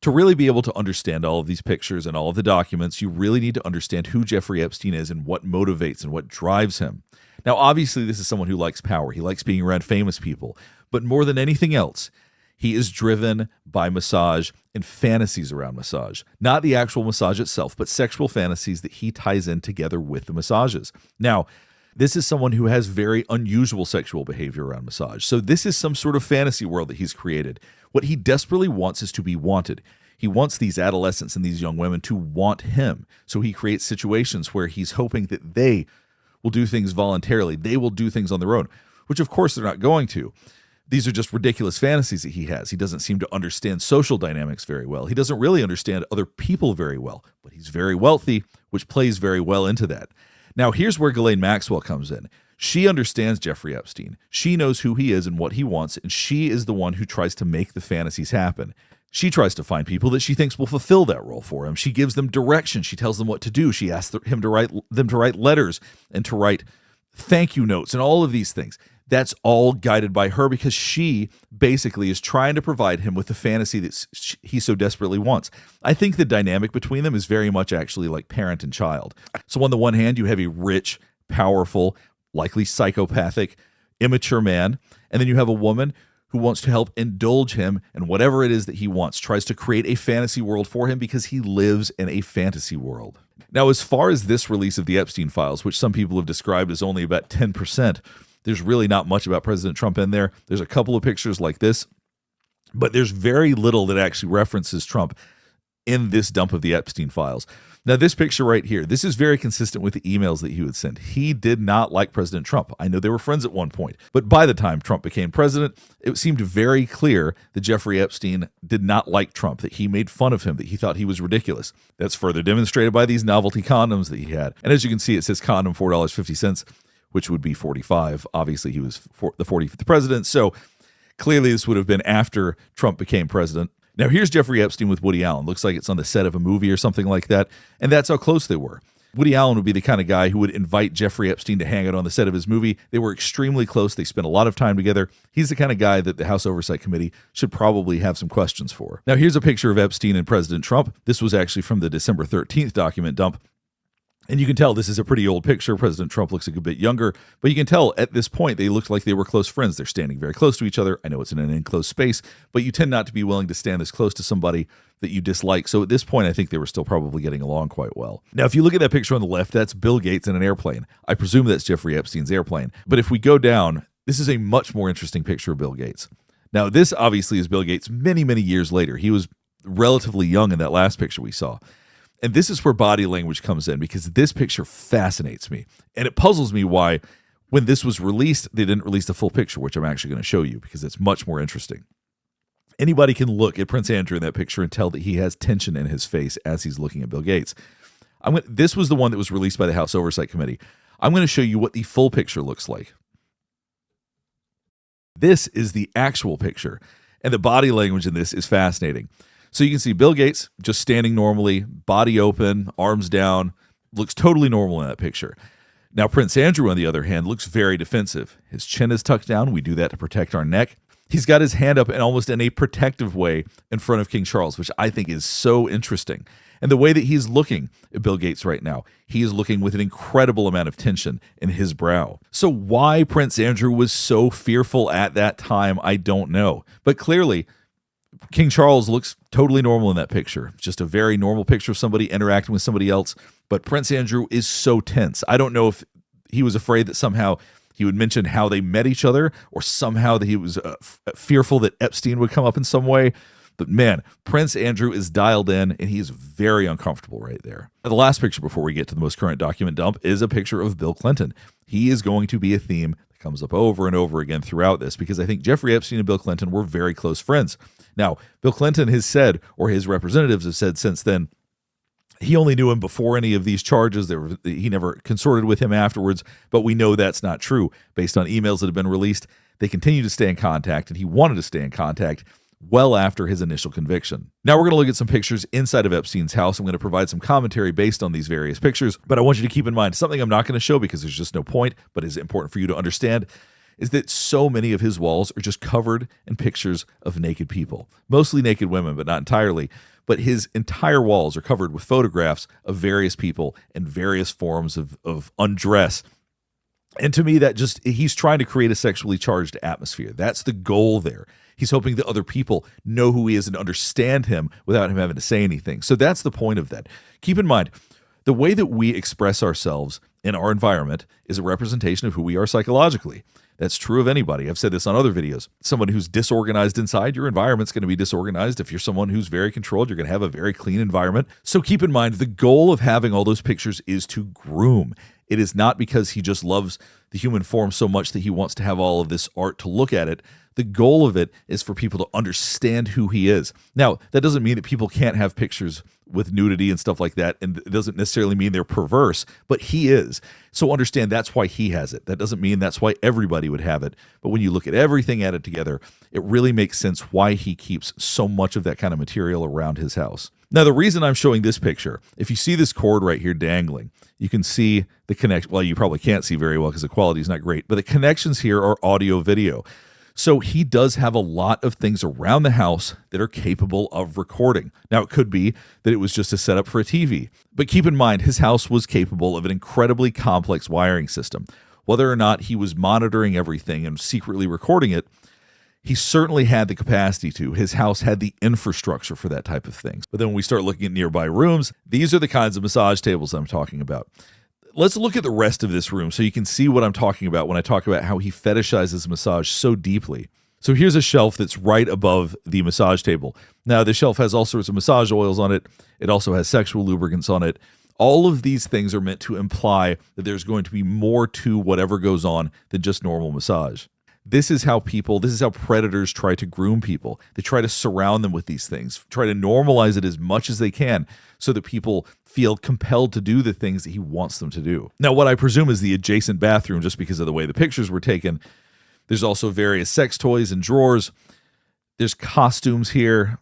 To really be able to understand all of these pictures and all of the documents, you really need to understand who Jeffrey Epstein is and what motivates and what drives him. Now, obviously, this is someone who likes power. He likes being around famous people. But more than anything else, he is driven by massage and fantasies around massage. Not the actual massage itself, but sexual fantasies that he ties in together with the massages. Now, this is someone who has very unusual sexual behavior around massage. So this is some sort of fantasy world that he's created. What he desperately wants is to be wanted. He wants these adolescents and these young women to want him. So he creates situations where he's hoping that they will do things voluntarily. They will do things on their own, which of course they're not going to. These are just ridiculous fantasies that he has. He doesn't seem to understand social dynamics very well. He doesn't really understand other people very well, but he's very wealthy, which plays very well into that. Now, here's where Ghislaine Maxwell comes in. She understands Jeffrey Epstein. She knows who he is and what he wants, and she is the one who tries to make the fantasies happen. She tries to find people that she thinks will fulfill that role for him. She gives them direction. She tells them what to do. She asks them to write letters and to write thank you notes and all of these things. That's all guided by her because she basically is trying to provide him with the fantasy that he so desperately wants. I think the dynamic between them is very much actually like parent and child. So on the one hand, you have a rich, powerful, likely psychopathic, immature man, and then you have a woman who wants to help indulge him in whatever it is that he wants, tries to create a fantasy world for him because he lives in a fantasy world. Now, as far as this release of the Epstein files, which some people have described as only about 10%, there's really not much about President Trump in there. There's a couple of pictures like this, but there's very little that actually references Trump in this dump of the Epstein files. Now, this picture right here, this is very consistent with the emails that he would send. He did not like President Trump. I know they were friends at one point, but by the time Trump became president, it seemed very clear that Jeffrey Epstein did not like Trump, that he made fun of him, that he thought he was ridiculous. That's further demonstrated by these novelty condoms that he had. And as you can see, it says condom $4.50, which would be $45. Obviously, he was the 45th president, so clearly this would have been after Trump became president. Now, here's Jeffrey Epstein with Woody Allen. Looks like it's on the set of a movie or something like that, and that's how close they were. Woody Allen would be the kind of guy who would invite Jeffrey Epstein to hang out on the set of his movie. They were extremely close. They spent a lot of time together. He's the kind of guy that the House Oversight Committee should probably have some questions for. Now, here's a picture of Epstein and President Trump. This was actually from the December 13th document dump. And you can tell this is a pretty old picture. President Trump looks a bit younger, but you can tell at this point they looked like they were close friends. They're standing very close to each other. I know it's in an enclosed space, but you tend not to be willing to stand this close to somebody that you dislike. So at this point, I think they were still probably getting along quite well. Now, if you look at that picture on the left, that's Bill Gates in an airplane. I presume that's Jeffrey Epstein's airplane. But if we go down, this is a much more interesting picture of Bill Gates. Now, this obviously is Bill Gates many, many years later. He was relatively young in that last picture we saw. And this is where body language comes in because this picture fascinates me. And it puzzles me why, when this was released, they didn't release the full picture, which I'm actually going to show you because it's much more interesting. Anybody can look at Prince Andrew in that picture and tell that he has tension in his face as he's looking at Bill Gates. This was the one that was released by the House Oversight Committee. I'm going to show you what the full picture looks like. This is the actual picture, and the body language in this is fascinating. So you can see Bill Gates just standing normally, body open, arms down, looks totally normal in that picture. Now, Prince Andrew, on the other hand, looks very defensive. His chin is tucked down. We do that to protect our neck. He's got his hand up in almost in a protective way in front of King Charles, which I think is so interesting. And the way that he's looking at Bill Gates right now, he is looking with an incredible amount of tension in his brow. So why Prince Andrew was so fearful at that time, I don't know. But clearly, King Charles looks totally normal in that picture. Just a very normal picture of somebody interacting with somebody else. But Prince Andrew is so tense. I don't know if he was afraid that somehow he would mention how they met each other, or somehow that he was fearful that Epstein would come up in some way. But man, Prince Andrew is dialed in, and he is very uncomfortable right there. Now, the last picture before we get to the most current document dump is a picture of Bill Clinton. He is going to be a theme that comes up over and over again throughout this, because I think Jeffrey Epstein and Bill Clinton were very close friends. Now, Bill Clinton has said, or his representatives have said since then, he only knew him before any of these charges. He never consorted with him afterwards, but we know that's not true. Based on emails that have been released, they continue to stay in contact, and he wanted to stay in contact well after his initial conviction. Now we're going to look at some pictures inside of Epstein's house. I'm going to provide some commentary based on these various pictures, but I want you to keep in mind something I'm not going to show because there's just no point, but is important for you to understand, is that so many of his walls are just covered in pictures of naked people, mostly naked women, but not entirely. but his entire walls are covered with photographs of various people and various forms of undress. And to me, that just, he's trying to create a sexually charged atmosphere. That's the goal there. He's hoping that other people know who he is and understand him without him having to say anything. So that's the point of that. Keep in mind, the way that we express ourselves in our environment is a representation of who we are psychologically. That's true of anybody. I've said this on other videos. Someone who's disorganized inside, your environment's going to be disorganized. If you're someone who's very controlled, you're going to have a very clean environment. So keep in mind, the goal of having all those pictures is to groom. It is not because he just loves the human form so much that he wants to have all of this art to look at it. The goal of it is for people to understand who he is. Now, that doesn't mean that people can't have pictures with nudity and stuff like that, and it doesn't necessarily mean they're perverse, but he is. So understand that's why he has it. That doesn't mean that's why everybody would have it. But when you look at everything added together, it really makes sense why he keeps so much of that kind of material around his house. Now, the reason I'm showing this picture, if you see this cord right here dangling, you can see the connection. Well, you probably can't see very well because the quality is not great, but the connections here are audio video. So he does have a lot of things around the house that are capable of recording. Now, it could be that it was just a setup for a TV, but keep in mind, his house was capable of an incredibly complex wiring system. Whether or not he was monitoring everything and secretly recording it, he certainly had the capacity to. His house had the infrastructure for that type of thing. But then when we start looking at nearby rooms, these are the kinds of massage tables I'm talking about. Let's look at the rest of this room so you can see what I'm talking about when I talk about how he fetishizes massage so deeply. So here's a shelf that's right above the massage table. Now, the shelf has all sorts of massage oils on it. It also has sexual lubricants on it. All of these things are meant to imply that there's going to be more to whatever goes on than just normal massage. This is how predators try to groom people. They try to surround them with these things, try to normalize it as much as they can so that people feel compelled to do the things that he wants them to do. Now, what I presume is the adjacent bathroom, just because of the way the pictures were taken. There's also various sex toys and drawers. There's costumes here.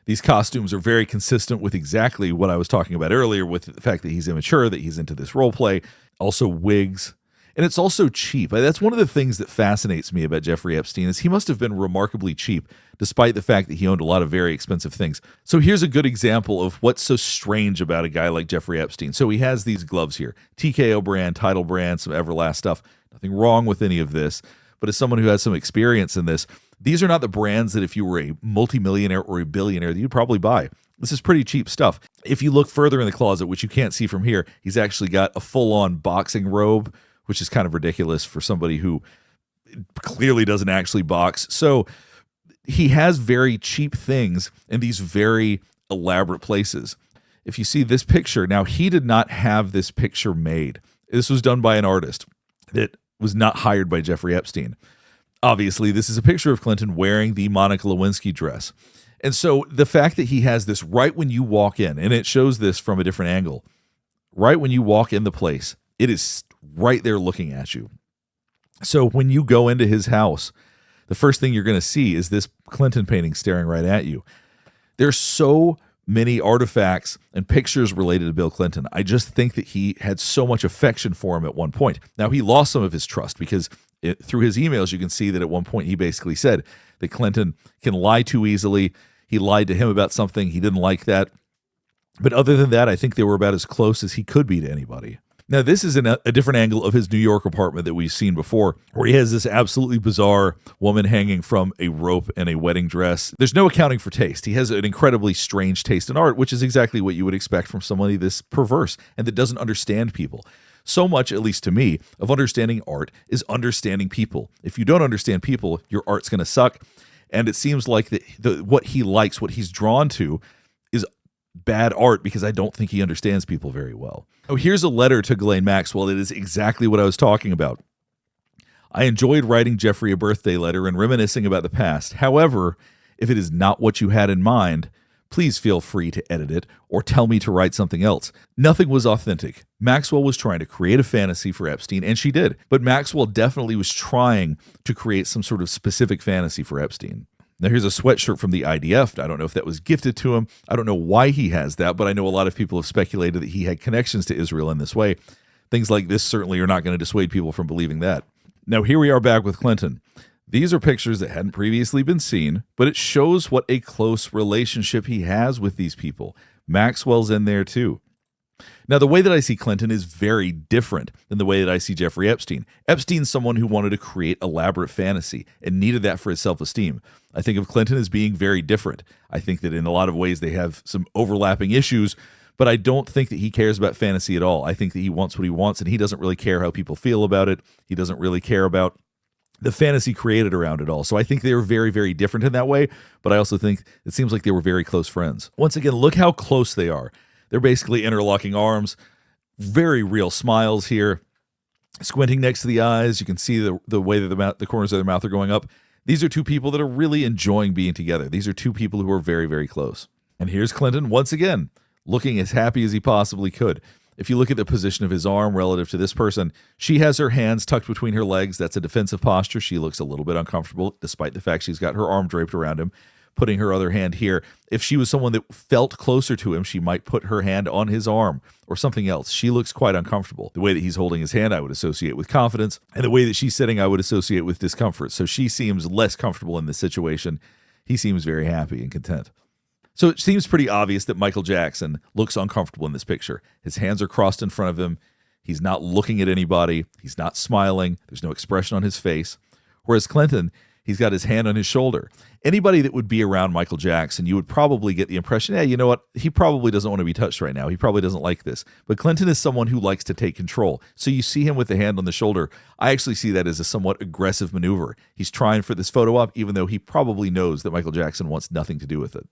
These costumes are very consistent with exactly what I was talking about earlier, with the fact that he's immature, that he's into this role play. Also wigs. And it's also cheap. That's one of the things that fascinates me about Jeffrey Epstein is he must have been remarkably cheap, despite the fact that he owned a lot of very expensive things. So here's a good example of what's so strange about a guy like Jeffrey Epstein. So he has these gloves here, TKO brand, Title brand, some Everlast stuff. Nothing wrong with any of this. But as someone who has some experience in this, these are not the brands that if you were a multimillionaire or a billionaire that you'd probably buy. This is pretty cheap stuff. If you look further in the closet, which you can't see from here, he's actually got a full-on boxing robe, which is kind of ridiculous for somebody who clearly doesn't actually box. So he has very cheap things in these very elaborate places. If you see this picture, now he did not have this picture made. This was done by an artist that was not hired by Jeffrey Epstein. Obviously, this is a picture of Clinton wearing the Monica Lewinsky dress. And so the fact that he has this right when you walk in, and it shows this from a different angle, right when you walk in the place, it is right there looking at you. So when you go into his house, the first thing you're going to see is this Clinton painting staring right at you. There's so many artifacts and pictures related to Bill Clinton. I just think that he had so much affection for him at one point. Now, he lost some of his trust because through his emails, you can see that at one point he basically said that Clinton can lie too easily. He lied to him about something. He didn't like that. But other than that, I think they were about as close as he could be to anybody. Now, this is a different angle of his New York apartment that we've seen before, where he has this absolutely bizarre woman hanging from a rope in a wedding dress. There's no accounting for taste. He has an incredibly strange taste in art, which is exactly what you would expect from somebody this perverse and that doesn't understand people. So much, at least to me, of understanding art is understanding people. If you don't understand people, your art's going to suck. And it seems like what he likes, what he's drawn to, is bad art because I don't think he understands people very well. Oh, here's a letter to Ghislaine Maxwell. It is exactly what I was talking about. I enjoyed writing Jeffrey a birthday letter and reminiscing about the past. However, if it is not what you had in mind, please feel free to edit it or tell me to write something else. Nothing was authentic. Maxwell was trying to create a fantasy for Epstein, and she did. But Maxwell definitely was trying to create some sort of specific fantasy for Epstein. Now, here's a sweatshirt from the IDF. I don't know if that was gifted to him. I don't know why he has that, but I know a lot of people have speculated that he had connections to Israel in this way. Things like this certainly are not going to dissuade people from believing that. Now, here we are back with Clinton. These are pictures that hadn't previously been seen, but it shows what a close relationship he has with these people. Maxwell's in there too. Now, the way that I see Clinton is very different than the way that I see Jeffrey Epstein. Epstein's someone who wanted to create elaborate fantasy and needed that for his self-esteem. I think of Clinton as being very different. I think that in a lot of ways they have some overlapping issues, but I don't think that he cares about fantasy at all. I think that he wants what he wants, and he doesn't really care how people feel about it. He doesn't really care about the fantasy created around it all. So I think they were very, very different in that way, but I also think it seems like they were very close friends. Once again, look how close they are. They're basically interlocking arms, very real smiles here, squinting next to the eyes. You can see the way that the corners of their mouth are going up. These are two people that are really enjoying being together. These are two people who are very, very close. And here's Clinton, once again, looking as happy as he possibly could. If you look at the position of his arm relative to this person, she has her hands tucked between her legs. That's a defensive posture. She looks a little bit uncomfortable, despite the fact she's got her arm draped around him, putting her other hand here. If she was someone that felt closer to him, she might put her hand on his arm or something else. She looks quite uncomfortable. The way that he's holding his hand, I would associate with confidence, and the way that she's sitting, I would associate with discomfort. So she seems less comfortable in this situation. He seems very happy and content. So it seems pretty obvious that Michael Jackson looks uncomfortable in this picture. His hands are crossed in front of him. He's not looking at anybody. He's not smiling. There's no expression on his face. Whereas Clinton, he's got his hand on his shoulder. Anybody that would be around Michael Jackson, you would probably get the impression, yeah, you know what? He probably doesn't want to be touched right now. He probably doesn't like this. But Clinton is someone who likes to take control. So you see him with the hand on the shoulder. I actually see that as a somewhat aggressive maneuver. He's trying for this photo op, even though he probably knows that Michael Jackson wants nothing to do with it.